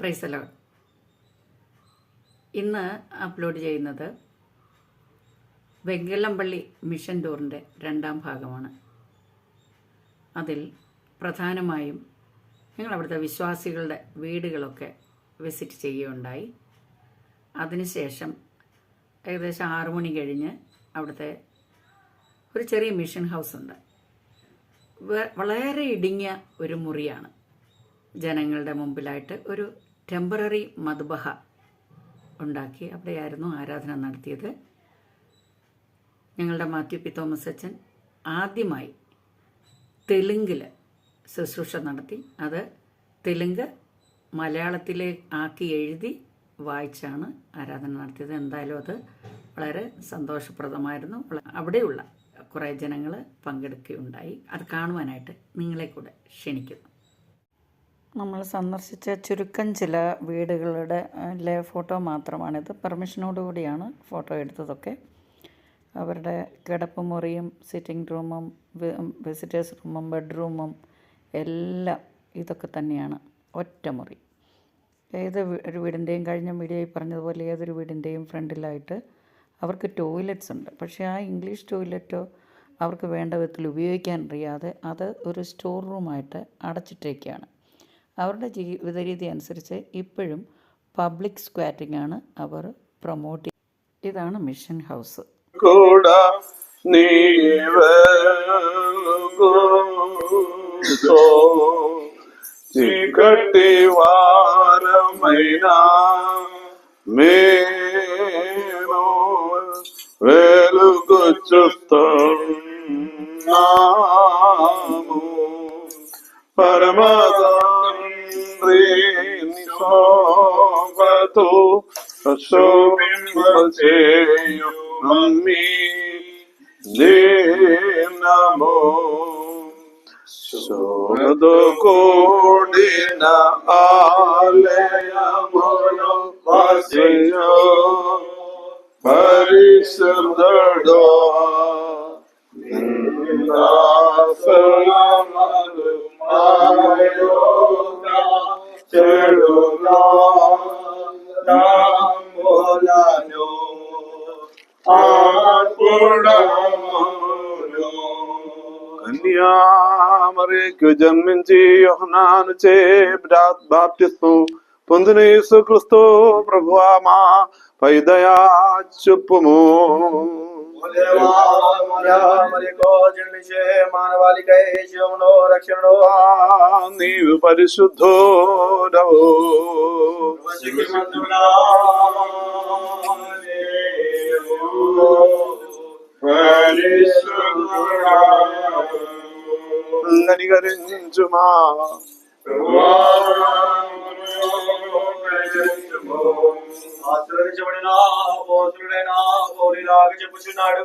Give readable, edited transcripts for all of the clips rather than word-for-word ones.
Praise Lord. ഇന്ന് upload ചെയ്യുന്നത് വെങ്കല്ലംപള്ളി mission ടൂറിൻ്റെ 2ാം ഭാഗമാണ്. അതിൽ പ്രധാനമായും ഞങ്ങളവിടുത്തെ വിശ്വാസികളുടെ വീടുകളൊക്കെ വിസിറ്റ് ചെയ്യുകയുണ്ടായി. അതിനുശേഷം ഏകദേശം 6 മണി കഴിഞ്ഞ് അവിടുത്തെ ഒരു ചെറിയ മിഷൻ ഹൗസ് ഉണ്ട്. വളരെ ഇടുങ്ങിയ ഒരു മുറിയാണ്. ജനങ്ങളുടെ മുമ്പിലായിട്ട് ഒരു ടെമ്പററി മദ്ബഹ ഉണ്ടാക്കി അവിടെയായിരുന്നു ആരാധന നടത്തിയത്. ഞങ്ങളുടെ മാത്യു പി തോമസ് അച്ഛൻ ആദ്യമായി തെലുങ്കിൽ ശുശ്രൂഷ നടത്തി. അത് തെലുങ്ക് മലയാളത്തിലേക്ക് ആക്കി എഴുതി വായിച്ചാണ് ആരാധന നടത്തിയത്. എന്തായാലും അത് വളരെ സന്തോഷപ്രദമായിരുന്നു. അവിടെയുള്ള കുറേ ജനങ്ങൾ പങ്കെടുക്കുകയുണ്ടായി. അത് കാണുവാനായിട്ട് നിങ്ങളെ കൂടെ ക്ഷണിക്കുന്നു. നമ്മൾ സന്ദർശിച്ച ചുരുക്കം ചില വീടുകളുടെ ഫോട്ടോ മാത്രമാണിത്. പെർമിഷനോടുകൂടിയാണ് ഫോട്ടോ എടുത്തതൊക്കെ. അവരുടെ കിടപ്പുമുറിയും സിറ്റിംഗ് റൂമും വിസിറ്റേഴ്സ് റൂമും ബെഡ്റൂമും എല്ലാം ഇതൊക്കെ തന്നെയാണ്. ഒറ്റമുറി. ഒരു വീടിൻ്റെയും കഴിഞ്ഞ വീഡിയോയിൽ പറഞ്ഞതുപോലെ ഏതൊരു വീടിൻ്റെയും ഫ്രണ്ടിലായിട്ട് അവർക്ക് ടോയ്ലറ്റ്സ് ഉണ്ട്. പക്ഷേ ആ ഇംഗ്ലീഷ് ടോയ്ലറ്റോ അവർക്ക് വേണ്ട വിധത്തിൽ ഉപയോഗിക്കാൻ അറിയാതെ അത് ഒരു സ്റ്റോർ റൂമായിട്ട് അടച്ചിട്ടേക്കാണ്. അവരുടെ ജീവിത രീതി അനുസരിച്ച് ഇപ്പോഴും പബ്ലിക് സ്ക്വാറ്റിംഗ് ആണ് അവർ പ്രൊമോട്ട് ചെയ്യുന്നത്. ഇതാണ് മിഷൻ ഹൗസ്. చీకటి వారమైనా మేము వెలుగు చూస్తున్నాము. పరమతండ్రి శోభతో శోభింపచేయు మమ్మీ దీనము. శోభతో కూడిన ఆలయములో వాసియో పరిశుద్ధుడు నిందాసనములు మాయోగా చెడుగా రాములను ఆర్పుడములు. కన్యామరియకు జన్మించి యోహాను చే బాప్తిస్ము పొందిన యేసుక్రీస్తు ప్రభువా మా పై దయా చూపుము. నీవు పరిశుద్ధుడవు. కనికరించుమా. ఆశీర్వదించబడిన పోతుడైన పౌరులాగా చెప్పుచున్నాడు.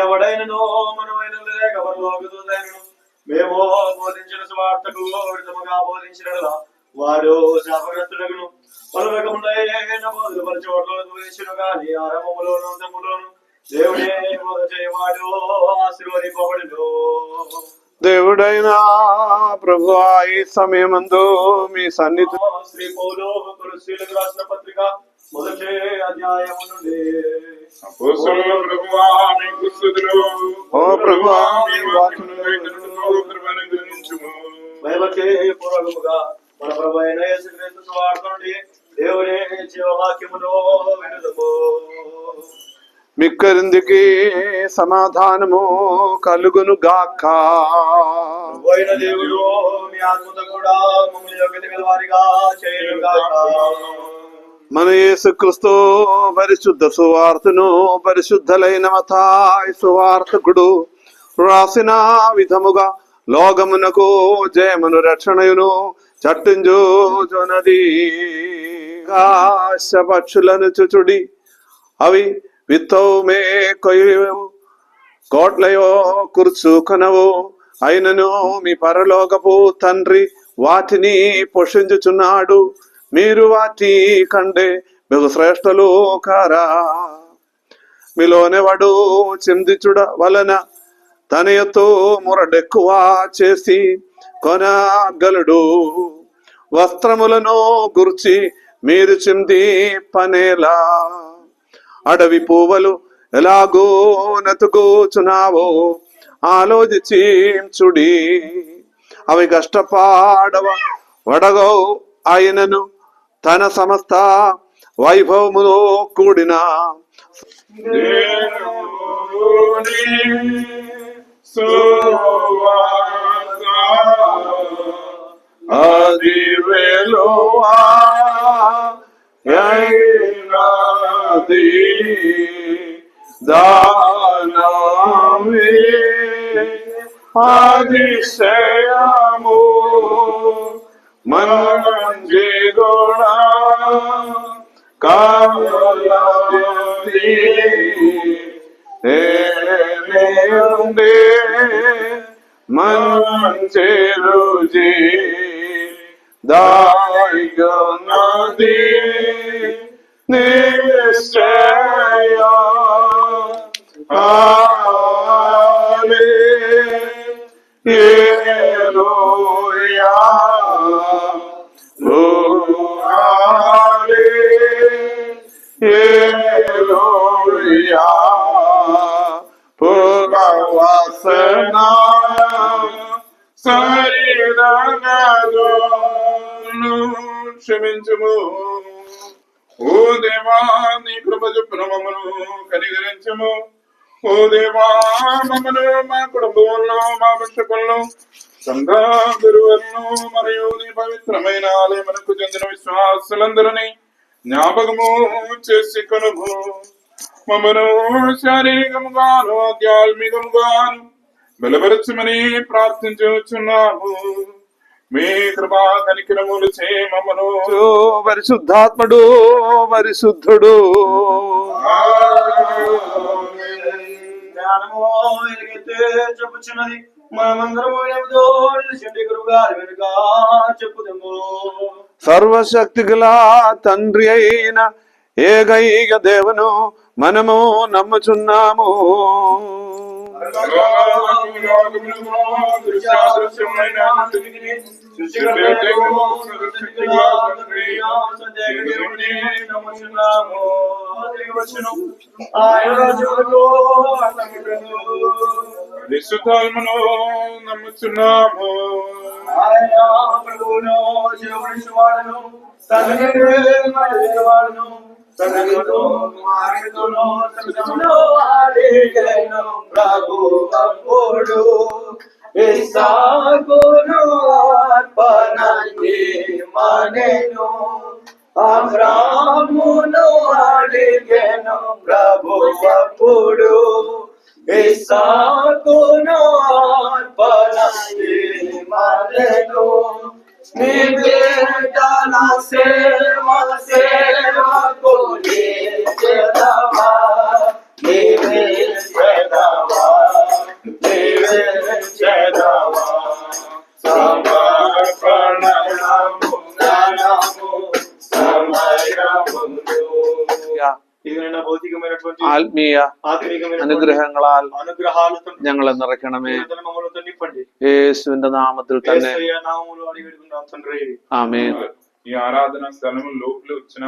ఎవడైనను మనమైన లేక పరలోకదూతైనను మేము బోధించిన సువార్తకు విరుద్ధముగా బోధించిన వారు శాపగ్రస్తులను పరలోకములైన బోధపరచబడును బోధించును గాని ఆరంభములోను అంతములోను దేవుడే బోధ చేయవాడు ఆశీర్వదింపబడును. దేవుడైన ప్రభువా ఈ సమయమందు మీ సన్నిధి శ్రీ పౌలు కొరింథీయులకు రాసిన పత్రిక 1వ అధ్యాయము నుండి ఓ ప్రభువా మీ వాక్యమును భయభక్తి పూర్వకముగా మన ప్రభు అయిన యేసుక్రీస్తు సువార్త నుండి దేవుని జీవవాక్యమును వినుదము. మిక్కరిందికి సమాధానము కలుగును గాక. పోయిన దేవుడు మీ ఆత్మతో కూడా మమ్మల్ని యోగ్యత గలవారిగా చేయను గాక. మన యేసుక్రీస్తు పరిశుద్ధ సువార్తను పరిశుద్ధులైన మత్తాయి సువార్తకుడు రాసిన విధముగా లోకమునకు జయమును రక్షణయును చట్టించుచున్నది. ఆకాశ పక్షులను చుచుడి, అవి విత్తవు మే కొయ్యవు, కోట్లయో కూర్చుకొనవు, అయినను మీ పరలోకపు తండ్రి వాటిని పోషించుచున్నాడు. మీరు వాటి కంటే బహు శ్రేష్ఠులు కారా. మీలోనే వాడు చిందించుట వలన తన ఎత్తు మురడెక్కువ చేసి కొనగలడు. వస్త్రములను గుర్చి మీరు చింది పనేలా, అడవి పువ్వులు ఎలాగో నతుకుచున్నావో ఆలోచించుడి. అవి కష్టపాడవ వడగో ఆయనను తన సమస్త వైభవములో కూడిన అది వెలువా దానమే అతిశయము మంచి గుణ కావలది ఉండే మంచి రుచి దాయిగనది నిశ్చయ హల్లెలూయా హల్లెలూయా పురవాసనా శరీరగను క్షమించుము. ఓ దేవా నీ కృప చొప్పున మమ్మను కనికరించుము. ఓ దేవా మమ్మను మా కుటుంబంలో మా పక్షకులను సంఘ గురువులను మరియు నీ పవిత్రమైన ఆలయమునకు చెందిన విశ్వాసులందరినీ జ్ఞాపకము చేసి కొనుము. మమ్మను శారీరకముగాను ఆధ్యాత్మికముగాను బలపరచమని ప్రార్థించుచున్నాము. మీ కృపా కనికరములు చే మమ్మను పరిశుద్ధాత్ముడు పరిశుద్ధుడు చెప్పుచున్నది మనమందరము గురువుగారు వెనుక చెప్పుదము. సర్వశక్తి గల తండ్రి అయిన ఏకైక దేవును మనము నమ్ముచున్నాము. విశుద్ధాత్మను నమ్ముచున్నాము. ప్రభుడు ఇస్సాకును అర్పణని మనెను అబ్రాహామును అడిగెను ప్రభువప్పుడు ఇస్సాకును అర్పణని మనెను నివేదన సేవ సేవకు నివేదవా నివేదవా నివేదవా సమర్పణము జ్ఞానము సమయమును. ഇതിനുള്ള ഭൗതികമായിട്ടുള്ള ആത്മീയ ആത്മീകമായ അനുഗ്രഹങ്ങളാൽ അനുഗ്രഹാലతో ഞങ്ങളെ നിറയ്ക്കണമേ. మమ్మల్ని నింపండి. యేసువిന്റെ నామത്തിൽ തന്നെ యేసయ్య నామములో అడిగి వేడుకుంటున్నాం తండ్రి. ఆమేన్. ఈ ఆరాధన స్థలము లోపల వచ్చిన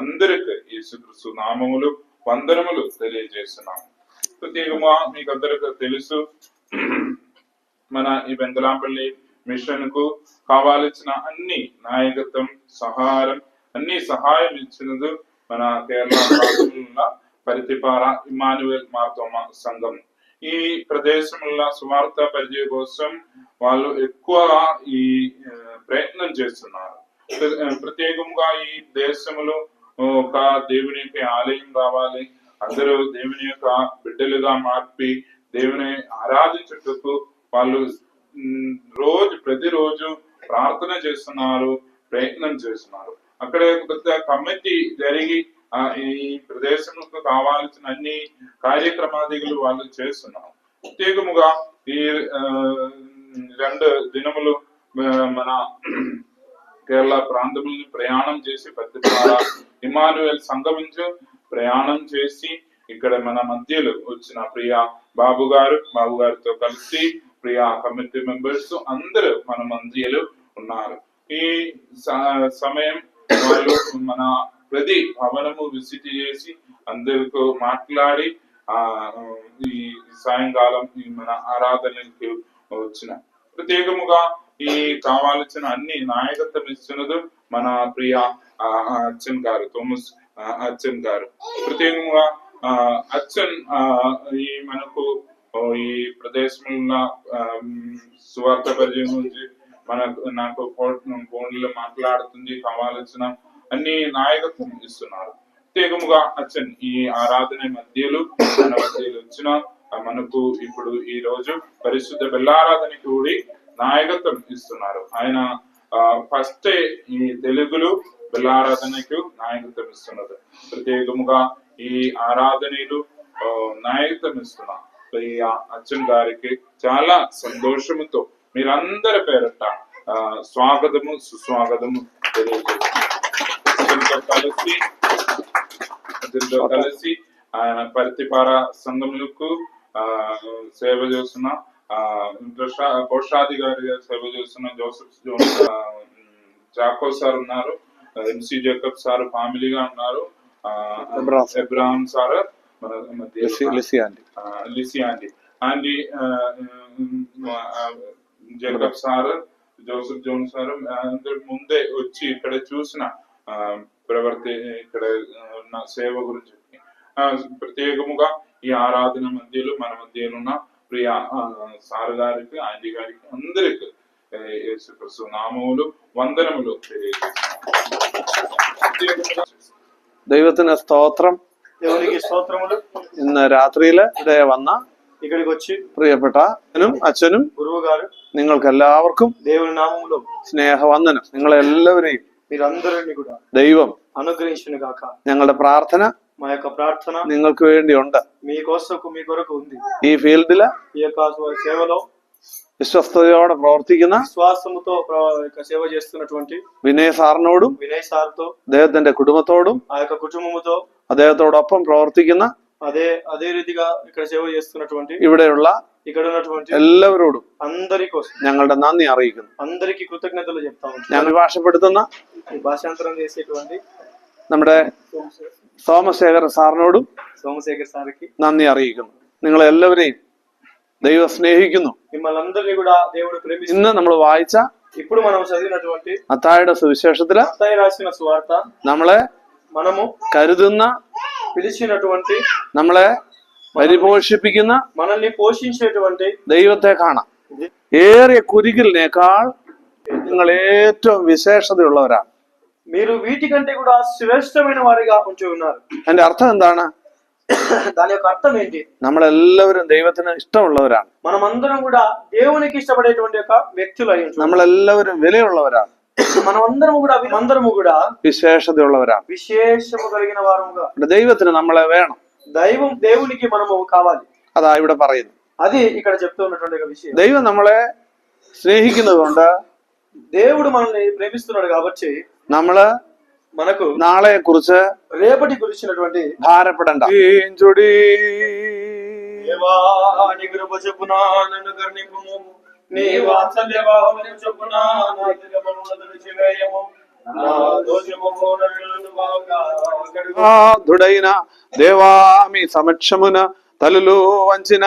అందరికి యేసుక్రీస్తు నామములు వందనములు తెలియజేస్తున్నాం. ప్రత్యేకంగా మీకు అందరికి తెలుసు, మన ఈ బెంగళాంపల్లి మిషన్ కు కావాల్సిన అన్ని నాయకత్వం అన్ని సహాయం ఇచ్చినది మన కేరళ రాష్ట్రంలో పరితిపార ఇమానువేల్ మార్తోమ సంఘం. ఈ ప్రదేశంలో సువార్త పరిచయ కోసం వాళ్ళు ఎక్కువగా ఈ ప్రయత్నం చేస్తున్నారు. ప్రత్యేకంగా ఈ దేశంలో ఒక దేవుని యొక్క ఆలయం రావాలి, అందరూ దేవుని యొక్క బిడ్డలుగా మార్పి దేవుని ఆరాధించుటకు వాళ్ళు ప్రతిరోజు ప్రార్థన చేస్తున్నారు, ప్రయత్నం చేస్తున్నారు. అక్కడ పెద్ద కమిటీ జరిగి ఈ ప్రదేశంలో కావాల్సిన అన్ని కార్యక్రమాదిలు వాళ్ళు చేస్తున్నారు. ప్రత్యేకముగా ఈ 2 దినములు మన కేరళ ప్రాంతంలో ప్రయాణం చేసి పెద్దపార ఇమానువేల్ సంగమించు ప్రయాణం చేసి ఇక్కడ మన మధ్యలో వచ్చిన ప్రియ బాబు గారితో కలిసి ప్రియ కమిటీ మెంబర్స్ అందరూ మన మధ్యలో ఉన్నారు. ఈ సమయం వాళ్ళు మన ప్రతి భవనము విజిట్ చేసి అందరితో మాట్లాడి ఈ సాయంకాలం ఈ మన ఆరాధనకి వచ్చిన ప్రత్యేకముగా ఈ కావాల్సిన అన్ని నాయకత్వం ఇస్తున్నది మన ప్రియ అచ్చన్ గారు, థోమస్ అచ్చన్ గారు. ప్రత్యేకంగా అచ్చన్ ఈ మనకు ఈ ప్రదేశంలో సువార్త పరిచయం గురించి నాకు ఫోన్లో మాట్లాడుతుంది, కావాల్సిన అన్ని నాయకత్వం ఇస్తున్నారు. ప్రత్యేకముగా అచ్చన్ ఈ ఆరాధన మధ్యలో మన మధ్యలో వచ్చిన మనకు ఇప్పుడు ఈ రోజు పరిశుద్ధ బెల్లారాధనకి కూడి నాయకత్వం ఇస్తున్నారు. ఆయన ఫస్ట్ ఈ తెలుగులో బెల్లారాధనకు నాయకత్వం ఇస్తున్నారు. ప్రత్యేకముగా ఈ ఆరాధనలు నాయకత్వం ఇస్తున్నారు. ఈ అచ్చన్ గారికి చాలా సంతోషముతో మీరందరి పేరట స్వాగతము సుస్వాగతము తెలియజేస్తున్నారు. కలిసి ఆయన పర్తిపార సంఘములకు సేవ చేస్తున్న కోశాధికారి సేవ చేస్తున్న జోసెఫ్ జాకో సార్ ఉన్నారు, ఎంసి జేకబ్ సార్ ఫ్యామిలీగా ఉన్నారు, ఎబ్రాహం సార్ మన Lissy aunty Jacob sir, Joseph John sir ముందే వచ్చి ఇక్కడ చూసిన ప్రవర్తి ఇక్కడ ఉన్న సేవ గురించి ప్రత్యేకముగా ఈ ఆరాధన మధ్యలో మన మధ్యలో ఉన్న ప్రియ సార్ గారికి, ఆంటీ గారికి అందరికి యేసుక్రీస్తు నామములు వందనములు ദൈവത്തിന് സ്തോത്രം. దేవునికి స్తోత్రములు. ഇന്ന് രാത്രിയില് ഇവിടെ വന്ന ఇక్కడికి వచ్చి പ്രിയപ്പെട്ട അച്ഛനും గురువు గారు നിങ്ങൾക്ക് എല്ലാവർക്കും దేవుని నామములో സ്നേഹവന്ദനം. നിങ്ങളെല്ലാവരെയും మీరందరినీ కూడా ദൈവം అనుగ్రహించును గాక. ഞങ്ങളുടെ പ്രാർത്ഥന మా యొక్క ప్రార్థన നിങ്ങൾക്ക് వేണ്ടിയുണ്ട്. మీ కొరకు ఉంది. ఈ ఫీల్డ్ ఈ యొక్క సేవలో വിശ്വസ്തയോടെ പ്രവർത്തിക്കുന്ന విశ్వాసముతో సేవ చేస్తున్నటువంటి വിനയ് സാറിനോടും వినయ్ సార్తో അദ്ദേഹത്തിന്റെ కుటుంబത്തോടും ఆ యొక్క కుటుంబముతో അദ്ദേഹത്തോടൊപ്പം പ്രവർത്തിക്കുന്ന అదే రీతిగా ఇక్కడ సేవ చేస్తున్నటువంటి ఇక్కడ ఉన్నటువంటి എല്ലാവരോടും అందరి కోసం ഞങ്ങളുടെ നന്ദി അറിയിക്കുന്നു. అందరికి కృతజ్ఞతలు చెప్తా ఉంటాం. ഞാൻ ഭാഷപ്പെടുത്തുന്ന భాషాంతరం చేసేటువంటి നമ്മുടെ സോമശേഖർ സാറിനോടും సోమశేఖర్ సార్కి നന്ദി അറിയിക്കുന്നു. നിങ്ങളെല്ലാവരെയും ദൈവം സ്നേഹിക്കുന്നു. మిమ్మల్ని అందరినీ కూడా దేవుడు ప్రేమిస్తున్నాడు. ഇന്ന് നമ്മൾ വായിച്ച ఇప్పుడు మనం చదివినటువంటి മത്തായിയുടെ സുവിശേഷത്തില് మత్తయి రాసిన సువార్త നമ്മളെ మనము കരുതുന്ന, పిలిచినటువంటి, നമ്മളെ പരിപോഷിപ്പിക്കുന്ന మనల్ని పోషించేటువంటి ദൈവത്തെ കാണാം. ഏറിയ കുരികിലിനേക്കാൾ നിങ്ങൾ ഏറ്റവും വിശേഷതയുള്ളവരാണ്. మీరు వీటికంటే కూడా శ్రేష్టమైన వారిగా ఉంచి ఉన్నారు. അതിന്റെ അർത്ഥം എന്താണ്? దాని యొక్క అర్థం ఏంటి? നമ്മളെല്ലാവരും ദൈവത്തിന് ഇഷ്ടമുള്ളവരാണ്. మనమందరం కూడా దేవునికి ఇష్టపడేటువంటి యొక్క వ్యక్తులు అయి ఉంటాం. നമ്മളെല്ലാവരും വിലയുള്ളവരാണ്. మనమందరము కూడా വിശേഷതയുള്ളവരാണ്. విశేషము కలిగిన వారముగా. ദൈവത്തിന് നമ്മളെ വേണം. దేవునికి మనము కావాలి. അതാ ഇവിടെ പറയുന്നു. అది ఇక్కడ చెప్తూ ఉన్నటువంటి ఒక విషయం. ദൈവം നമ്മളെ സ്നേഹിക്കുന്നത് കൊണ്ട്, దేవుడు మనల్ని ప్రేమిస్తున్నాడు కాబట్టి మనకు നാളെ കുറിച്ച് రేపటి గురించినటువంటి ഭാരപ്പെടണ്ട. దేవాని కృప చొప్పున నన్ను కరుణింపుము, నీ వాత్సల్య భావమును చొప్పున నా దినములను తుడిచివేయము, నా దోషమును నన్ను బాగా కడుగు. దుడైన దేవామి సమక్షమున తలలు వంచిన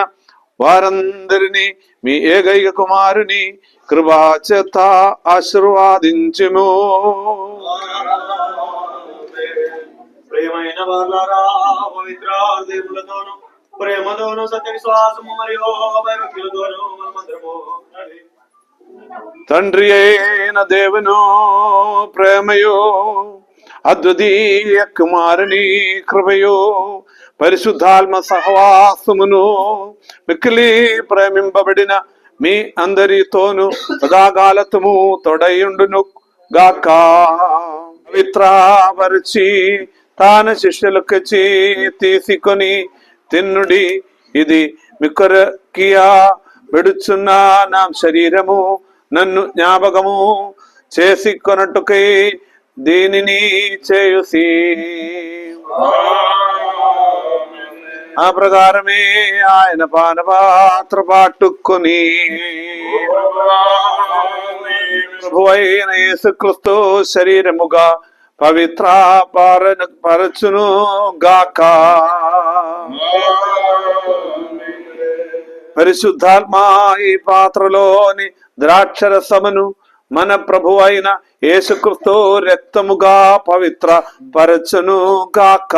వారందరినీ మీ ఏకైక కుమారుని కృపాచేత ఆశీర్వాదించుము. ప్రియమైన వారులారా, పవిత్ర దేవులతోను ప్రేమతోను సత్య విశ్వాసము మరియు భయభక్తులతోను మనమందరము తండ్రి అయిన దేవును ప్రేమయో, అద్వితీయ కుమారుని కృపయో, పరిశుద్ధాత్మ సహవాసమును మిక్కిలి ప్రేమింపబడిన మీ అందరితోను సదాకాలము తోడైయుండును గాక. పవిత్రపరిచి తాన శిష్యులకు తీసుకొని తిన్నుడి, ఇది మిక్కొరకియా విడుచున్న నా శరీరము, నన్ను జ్ఞాపకము చేసుకొనుటకై దీనిని చేయుసి. ఆ ప్రకారమే ఆయన పానపాత్ర పట్టుకొని ప్రభు అయిన యేసుక్రీస్తు శరీరముగా పవిత్ర పరచును గాక. పరిశుద్ధాత్మా ఈ పాత్రలోని ద్రాక్షరసమును మన ప్రభు అయిన యేసుక్రీస్తు రక్తముగా పవిత్ర పరచును గాక.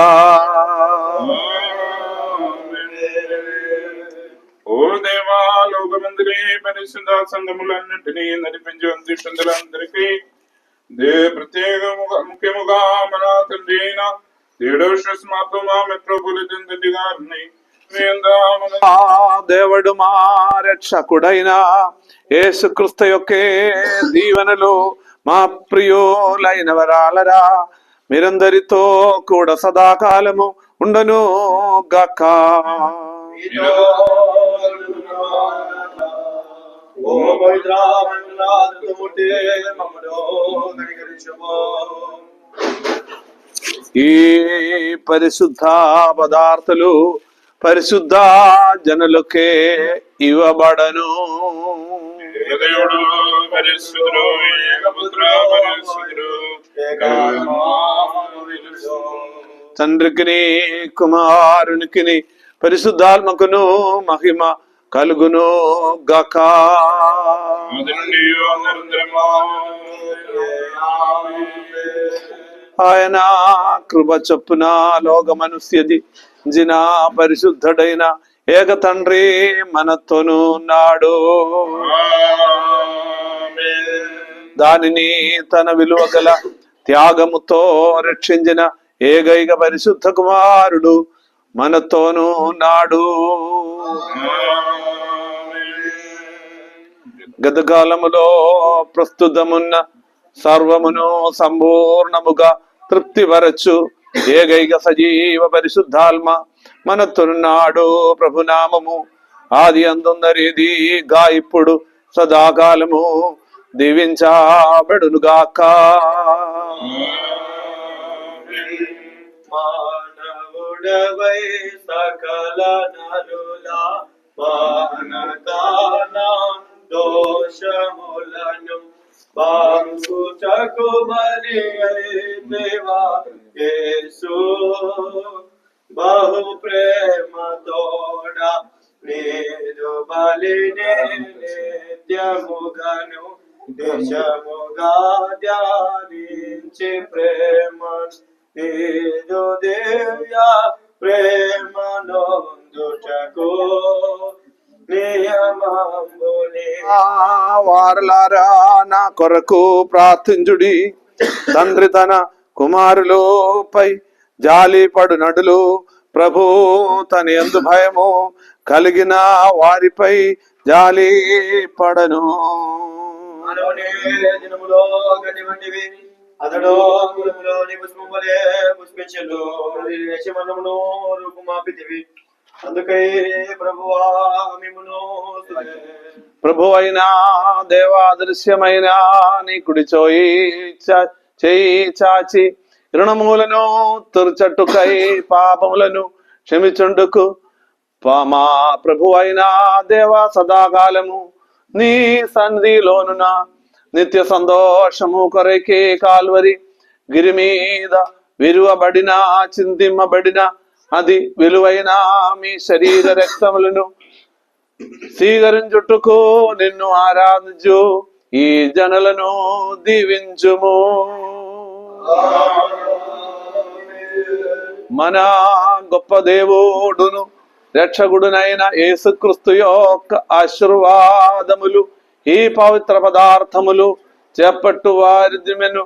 ఓ దేవా, లోకమందరి పరిశుద్ధ సంఘములన్నింటినీ నడిపించే అధ్యక్షులందరికీ ముఖ్యముగా మన తండ్రి అయిన దేడోషమాత్మా మెట్రోపాలిటన్ తండ్రి గారిని దేవుడు మా రక్షకుడైన యేసుక్రీస్తు యొక్కే దీవెనలు మా ప్రియులైన వరాలరా మీరందరితో కూడా సదాకాలము ఉండను గాక. ఈ పరిశుద్ధ పదార్థాలు పరిశుద్ధ జనులకే ఇవ్వబడను. తండ్రికి కుమారునికి పరిశుద్ధాత్మకును మహిమ కలుగును గాక. ఆయన కృప చొప్పున లోకమనుష్యది జినా పరిశుద్ధుడైన ఏక తండ్రి మనతోను నాడు. దానిని తన విలువ గల త్యాగముతో రక్షించిన ఏకైక పరిశుద్ధ కుమారుడు మనతోను నాడు. గతకాలములో ప్రస్తుతమున్న సర్వమును సంపూర్ణముగా తృప్తిపరచు ఏకైక సజీవ పరిశుద్ధాత్మ మనతోనున్నాడు. ప్రభునామము ఆది అందుందరిది గా ఇప్పుడు సదాకాలము దీవించబడునుగాక. మానవుడవై సకల నరులా మానతానా దోషములను బాంగుచకు బలి దేవా యేసు బహు ప్రేమతోడ నీదు బలినే నిత్యముగను దేశముగా ధ్యానించి ప్రేమ నీదు దివ్య ప్రేమనొందుటకు వారలారా నా కొరకు ప్రార్థించుడి. తండ్రి తన కుమారులపై జాలి పడు నడులు. ప్రభు తన యందు భయము కలిగిన వారిపై జాలి పడను. దినములో గడ్డి వంటివి అతడు పుష్పం వలె పుష్పించు యశమనమును రూపుమాపితివి. అందుకై ప్రభువా మిమ్మును ప్రభు అయినా దేవాదృశ్యమైన నీ కుడి చేయి చాచి రుణములను తుర్చట్టుకై పాపములను క్షమిచుండుకు మా ప్రభు అయినా దేవా సదాకాలము నీ సన్నిధిలోనున్న నిత్య సంతోషము కొరకే కాల్వరి గిరి మీద విరువబడిన చింతింపబడిన అది విలువైన మీ శరీర రక్తములను స్వీకరించుటకు నిన్ను ఆరాధించు ఈ జనులను దీవించుము. మన గొప్ప దేవుడును రక్షకుడునైన యేసుక్రీస్తు యొక్క ఆశీర్వాదములు ఈ పవిత్ర పదార్థములు చేపట్టు వారి దిమెను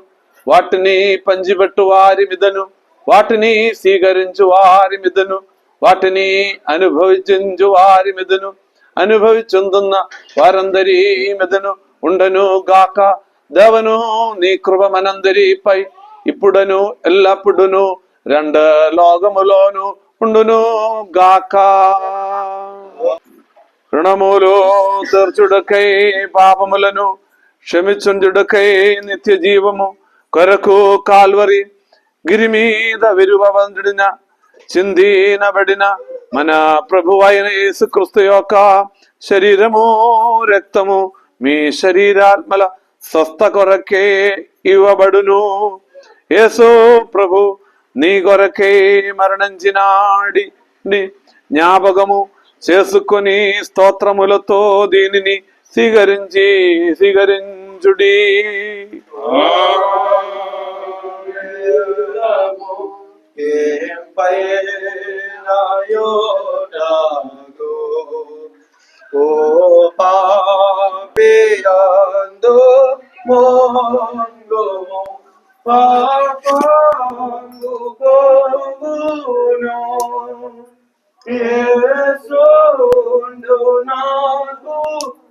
వాటిని పంచిపెట్టు వారి మీదను వాటిని స్వీకరించు వారి మీదను వాటిని అనుభవించు వారి మీదను అనుభవించుందున్న వారందరి మీదను ఉండను గాక. దేవను నీ కృప మనందరిపై ఇప్పుడను ఎల్లప్పుడును రెండు లోకములోను ఉండును గాక. రుణములు తీర్చుటకై పాపములను క్షమించుటకై నిత్య జీవము కొరకు కాల్వరి గిరి మీద విరువబడిన చిందినబడిన మన ప్రభు అయిన యేసుక్రీస్తు యొక్క శరీరము రక్తము మీ శరీరాత్మల స్వస్థ కొరకే ఇవ్వబడును. యేసు ప్రభు నీ కొరకే మరణించినాడి జ్ఞాపకము చేసుకొని స్తోత్రములతో దీనిని స్వీకరించుడి.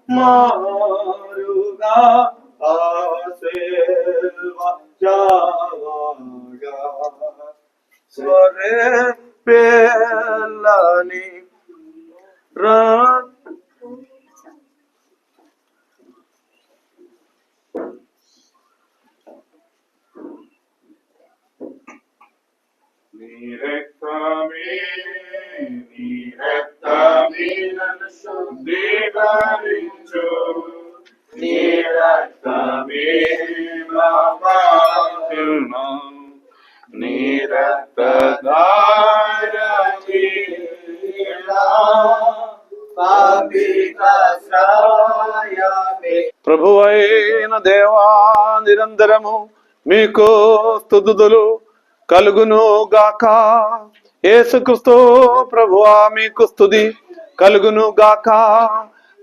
మారుగా స్వరే పేలని నీ రక్తమే నన్ను శుద్ధీకరించు. నీ రక్తమే పాపాలను నీ రక్తధారని ప్రభువైన దేవా నిరంతరము మీకు స్తుతులు కలుగును గాక. యేసుక్రీస్తు ప్రభువా మీకు స్తుతి కలుగును గాక.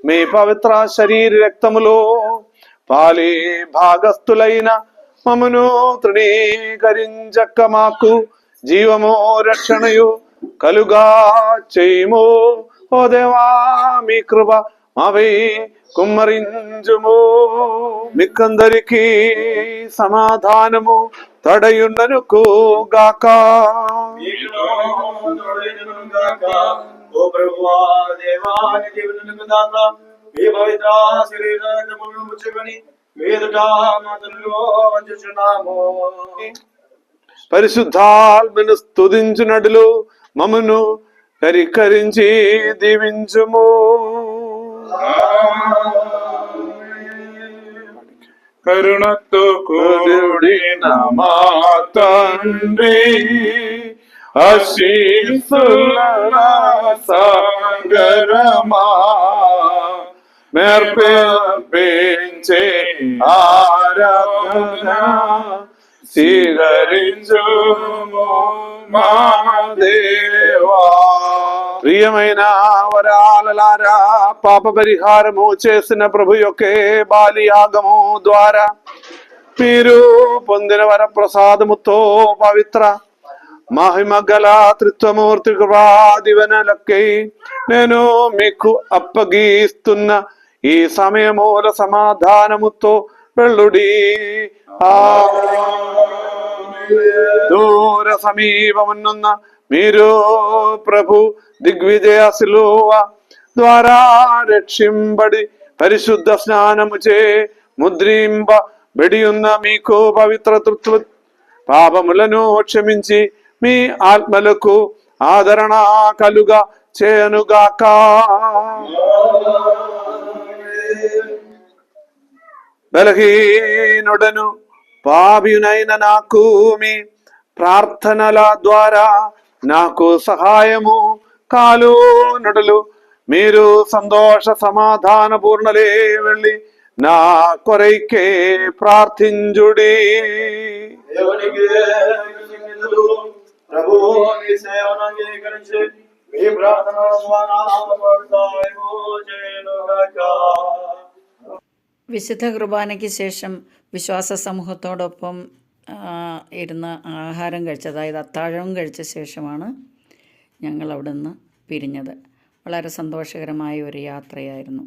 మీ పవిత్ర శరీర రక్తములో పాలి భాగస్థులైన మమ్మను తృణీకరించక్క మాకు జీవము రక్షణయు కలుగా చేయుము. ఓ దేవా మీ కృప మాపై కుమ్మరించుము. మీకందరికీ సమాధానము తడయుండనుకు గాక. ఓ ప్రభువా దేవా జీవనకు దాత మీ పవిత్ర శరీరమును ముచ్చుకొని మీదుట మాతను వంచుచున్నాము. పరిశుద్ధాత్మను స్తుతించునట్లు మమ్మను కరికరించి దీవించుము. కరుణతో కూడిన మా తండ్రి ఆశీస్సుల సాగరమా మెర్పించే ఆరాధన స్వీకరించుము మా దేవా. ప్రియమైన వరాలలారా, పాప పరిహారము చేసిన ప్రభు యొక్కే బాలియాగము ద్వారా మీరు పొందిన వర ప్రసాదముతో పవిత్ర మహిమ గల త్రిత్వమూర్తి కృపాదివనలకై నేను మీకు అప్పగిస్తున్న ఈ సమయముల సమాధానముతో వెళ్ళుడి. దూర సమీపమున్న మీరు ప్రభు దిగ్విజయ శిలువ ద్వారా రక్షింబడి పరిశుద్ధ స్నానము చే ముద్రింపబడి ఉన్న మీకు పవిత్ర తృత్వ పాపములను క్షమించి మీ ఆత్మలకు ఆదరణ కలుగా చేయనుగాక. బలహీనుడను పాపినైన నాకు మీ ప్రార్థనల ద్వారా నాకు సహాయము కాలు నడులు మీరు సంతోష సమాధాన పూర్ణలే వెళ్ళి నా కొరైకే ప్రార్థించుడి. ప్రభు మీ సేవను అంగీకరించి మీ ప్రార్థన വിശുദ്ധ കുർബാനയ്ക്ക് ശേഷം വിശ്വാസ സമൂഹത്തോടൊപ്പം ഇരുന്ന് ആഹാരം കഴിച്ചത്, അതായത് അത്താഴവും കഴിച്ച ശേഷമാണ് ഞങ്ങൾ അവിടെ നിന്ന് പിരിഞ്ഞത്. വളരെ സന്തോഷകരമായ ഒരു യാത്രയായിരുന്നു.